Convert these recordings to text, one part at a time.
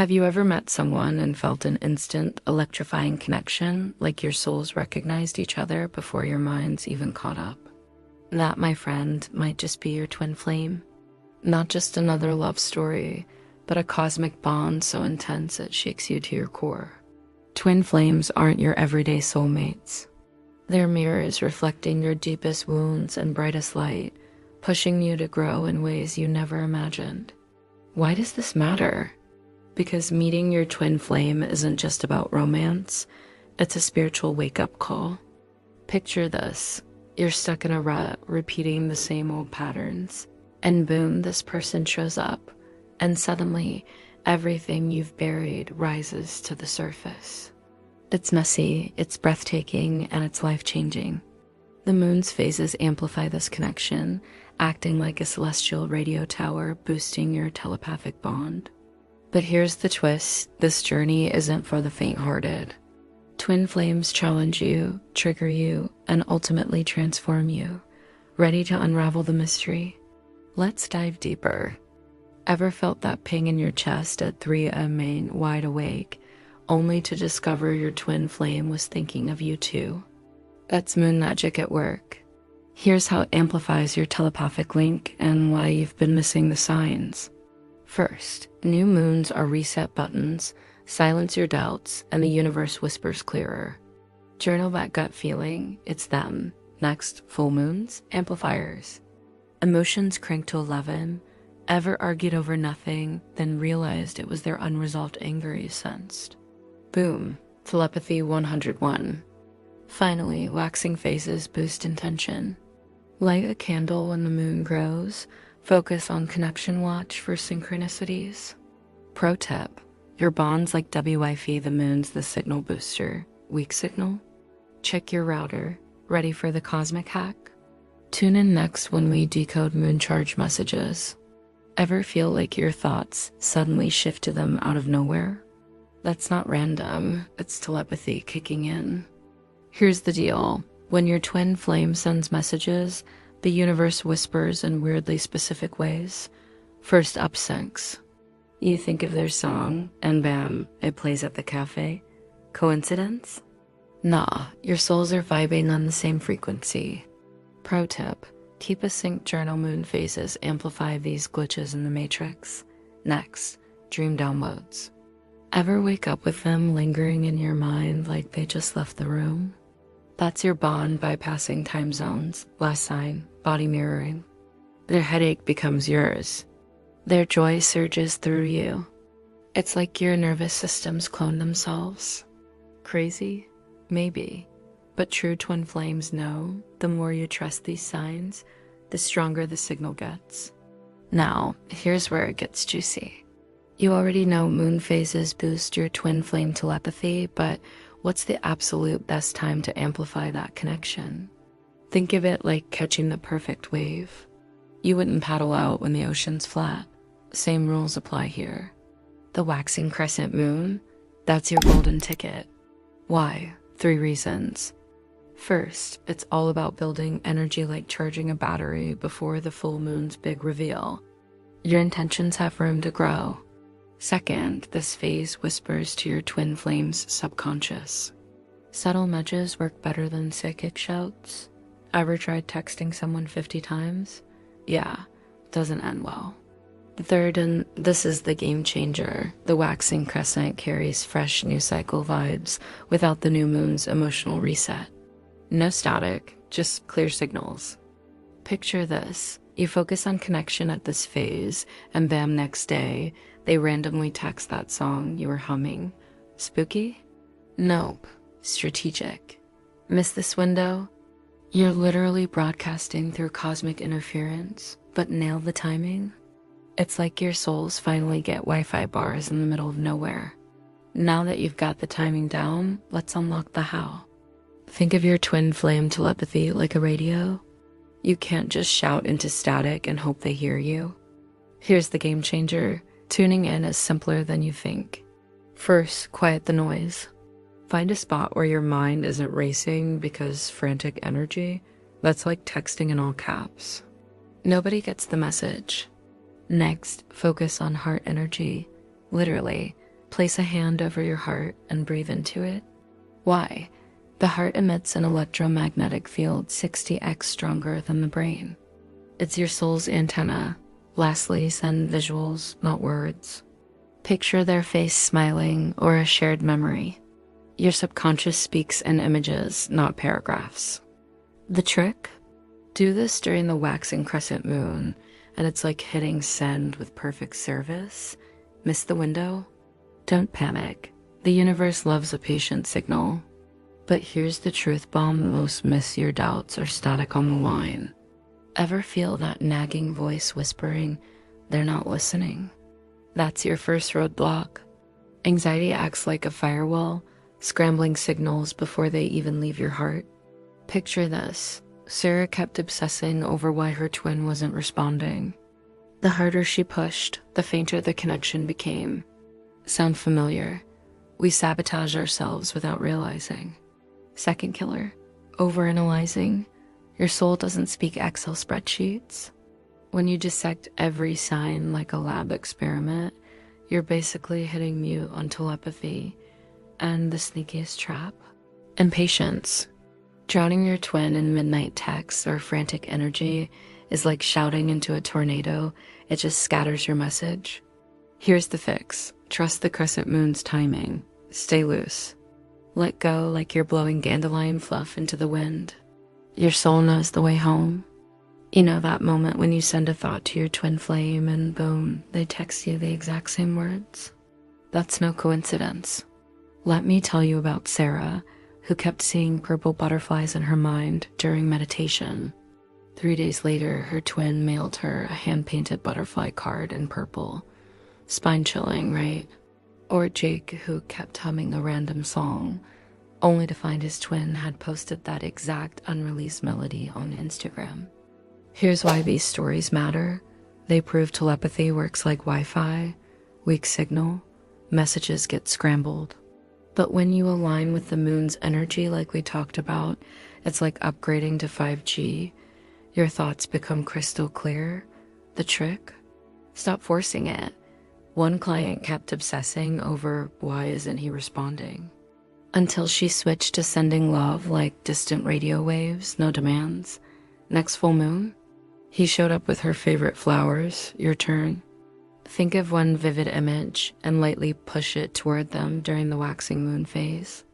Have you ever met someone and felt an instant electrifying connection, like your souls recognized each other before your minds even caught up? That, my friend, might just be your twin flame. Not just another love story, but a cosmic bond so intense it shakes you to your core. Twin flames aren't your everyday soulmates. They're mirrors reflecting your deepest wounds and brightest light, pushing you to grow in ways you never imagined. Why does this matter? Because meeting your twin flame isn't just about romance, it's a spiritual wake-up call. Picture this. You're stuck in a rut, repeating the same old patterns, and boom, this person shows up, and suddenly, everything you've buried rises to the surface. It's messy, it's breathtaking, and it's life-changing. The moon's phases amplify this connection, acting like a celestial radio tower boosting your telepathic bond. But here's the twist, this journey isn't for the faint-hearted. Twin flames challenge you, trigger you, and ultimately transform you. Ready to unravel the mystery? Let's dive deeper. Ever felt that ping in your chest at 3 a.m. wide awake, only to discover your twin flame was thinking of you too? That's moon magic at work. Here's how it amplifies your telepathic link and why you've been missing the signs. First, new moons are reset buttons, silence your doubts, and the universe whispers clearer. Journal that gut feeling, it's them. Next, full moons, amplifiers. Emotions crank to 11, ever argued over nothing, then realized it was their unresolved anger you sensed. Boom, telepathy 101. Finally, waxing phases boost intention. Light a candle when the moon grows. Focus on connection watch for synchronicities. Pro tip, your bond's like Wi-Fi, the moon's the signal booster. Weak signal? Check your router. Ready for the cosmic hack? Tune in next when we decode moon charge messages. Ever feel like your thoughts suddenly shift to them out of nowhere? That's not random, it's telepathy kicking in. Here's the deal. When your twin flame sends messages, the universe whispers in weirdly specific ways. First up syncs. You think of their song, and bam, it plays at the cafe. Coincidence? Nah, your souls are vibing on the same frequency. Pro tip, keep a sync journal. Moon phases amplify these glitches in the matrix. Next, dream downloads. Ever wake up with them lingering in your mind like they just left the room? That's your bond bypassing time zones, last sign, body mirroring. Their headache becomes yours. Their joy surges through you. It's like your nervous systems clone themselves. Crazy? Maybe. But true twin flames know the more you trust these signs, the stronger the signal gets. Now, here's where it gets juicy. You already know moon phases boost your twin flame telepathy, but what's the absolute best time to amplify that connection? Think of it like catching the perfect wave. You wouldn't paddle out when the ocean's flat. Same rules apply here. The waxing crescent moon, that's your golden ticket. Why? 3 reasons. First, it's all about building energy like charging a battery before the full moon's big reveal. Your intentions have room to grow. Second, this phase whispers to your twin flame's subconscious. Subtle nudges work better than psychic shouts. Ever tried texting someone 50 times? Yeah, doesn't end well. Third, and this is the game changer, the waxing crescent carries fresh new cycle vibes without the new moon's emotional reset. No static, just clear signals. Picture this. You focus on connection at this phase, and bam, next day, they randomly text that song you were humming. Spooky? Nope. Strategic. Miss this window? You're literally broadcasting through cosmic interference, but nail the timing? It's like your souls finally get Wi-Fi bars in the middle of nowhere. Now that you've got the timing down, let's unlock the how. Think of your twin flame telepathy like a radio. You can't just shout into static and hope they hear you. Here's the game changer. Tuning in is simpler than you think. First, quiet the noise. Find a spot where your mind isn't racing because frantic energy. That's like texting in all caps. Nobody gets the message. Next, focus on heart energy. Literally, Place a hand over your heart and breathe into it. Why? The heart emits an electromagnetic field 60x stronger than the brain. It's your soul's antenna. Lastly, send visuals, not words. Picture their face smiling or a shared memory. Your subconscious speaks in images, not paragraphs. The trick? Do this during the waxing crescent moon, and it's like hitting send with perfect service. Miss the window? Don't panic. The universe loves a patient signal. But here's the truth bomb: most miss your doubts are static on the line. Ever feel that nagging voice whispering, "They're not listening"? That's your first roadblock. Anxiety acts like a firewall, scrambling signals before they even leave your heart. Picture this. Sarah kept obsessing over why her twin wasn't responding. The harder she pushed, the fainter the connection became. Sound familiar? We sabotage ourselves without realizing. Second killer, overanalyzing. Your soul doesn't speak Excel spreadsheets. When you dissect every sign like a lab experiment, you're basically hitting mute on telepathy. And the sneakiest trap? Impatience. Drowning your twin in midnight texts or frantic energy is like shouting into a tornado. It just scatters your message. Here's the fix. Trust the crescent moon's timing. Stay loose. Let go like you're blowing dandelion fluff into the wind. Your soul knows the way home. You know that moment when you send a thought to your twin flame and boom, they text you the exact same words? That's no coincidence. Let me tell you about Sarah, who kept seeing purple butterflies in her mind during meditation. 3 days later, her twin mailed her a hand-painted butterfly card in purple. Spine-chilling, right? Or Jake, who kept humming a random song, only to find his twin had posted that exact unreleased melody on Instagram. Here's why these stories matter. They prove telepathy works like Wi-Fi. Weak signal, messages get scrambled. But when you align with the moon's energy like we talked about, it's like upgrading to 5G. Your thoughts become crystal clear. The trick? Stop forcing it. One client kept obsessing over why isn't he responding, until she switched to sending love like distant radio waves, no demands. Next full moon, he showed up with her favorite flowers. Your turn. Think of one vivid image and lightly push it toward them during the waxing moon phase.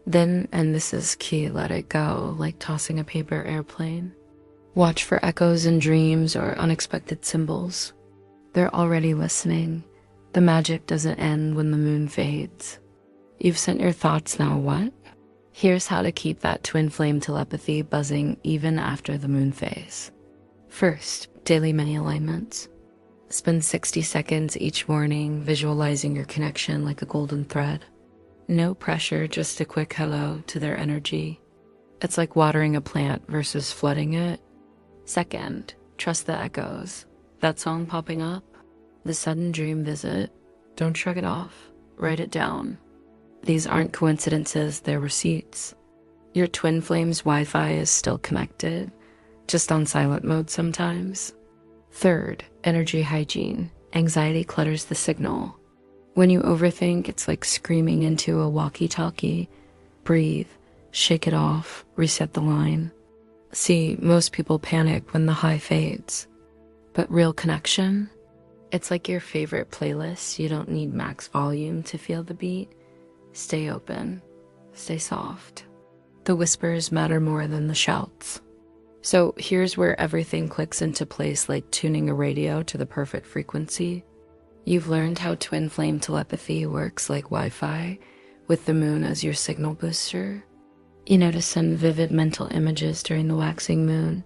Then, and this is key, let it go, like tossing a paper airplane. Watch for echoes in dreams or unexpected symbols. They're already listening. The magic doesn't end when the moon fades. You've sent your thoughts, now what? Here's how to keep that twin flame telepathy buzzing even after the moon phase. First, daily mini alignments. Spend 60 seconds each morning visualizing your connection like a golden thread. No pressure, just a quick hello to their energy. It's like watering a plant versus flooding it. Second, trust the echoes. That song popping up, the sudden dream visit, don't shrug it off. Write it down. These aren't coincidences, they're receipts. Your twin flame's Wi-Fi is still connected, just on silent mode sometimes. Third, energy hygiene. Anxiety clutters the signal. When you overthink, it's like screaming into a walkie-talkie. Breathe, shake it off, reset the line. See, most people panic when the high fades. But real connection? It's like your favorite playlist. You don't need max volume to feel the beat. Stay open. Stay soft. The whispers matter more than the shouts. So here's where everything clicks into place, like tuning a radio to the perfect frequency. You've learned how twin flame telepathy works like Wi-Fi, with the moon as your signal booster. You know to send vivid mental images during the waxing moon,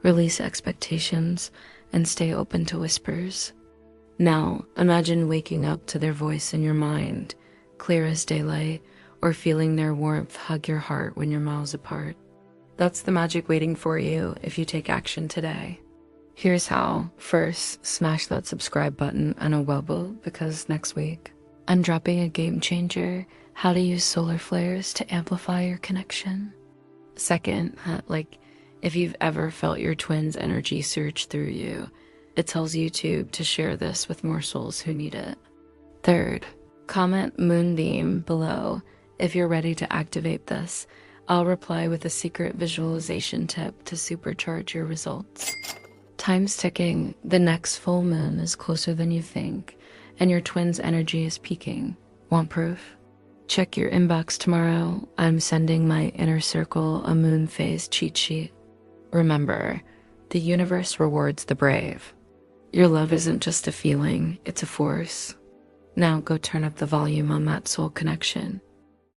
release expectations, and stay open to whispers. Now, imagine waking up to their voice in your mind, clear as daylight, or feeling their warmth hug your heart when you're miles apart. That's the magic waiting for you if you take action today. Here's how. First, smash that subscribe button and a wobble, because next week, I'm dropping a game changer, how to use solar flares to amplify your connection. Second, if you've ever felt your twin's energy surge through you, it tells YouTube to share this with more souls who need it. Third, Comment Moonbeam below if you're ready to activate this. I'll reply with a secret visualization tip to supercharge your results. Time's ticking. The next full moon is closer than you think, and your twin's energy is peaking. Want proof? Check your inbox tomorrow. I'm sending my inner circle a moon phase cheat sheet. Remember, the universe rewards the brave. Your love isn't just a feeling, it's a force. Now go turn up the volume on that soul connection.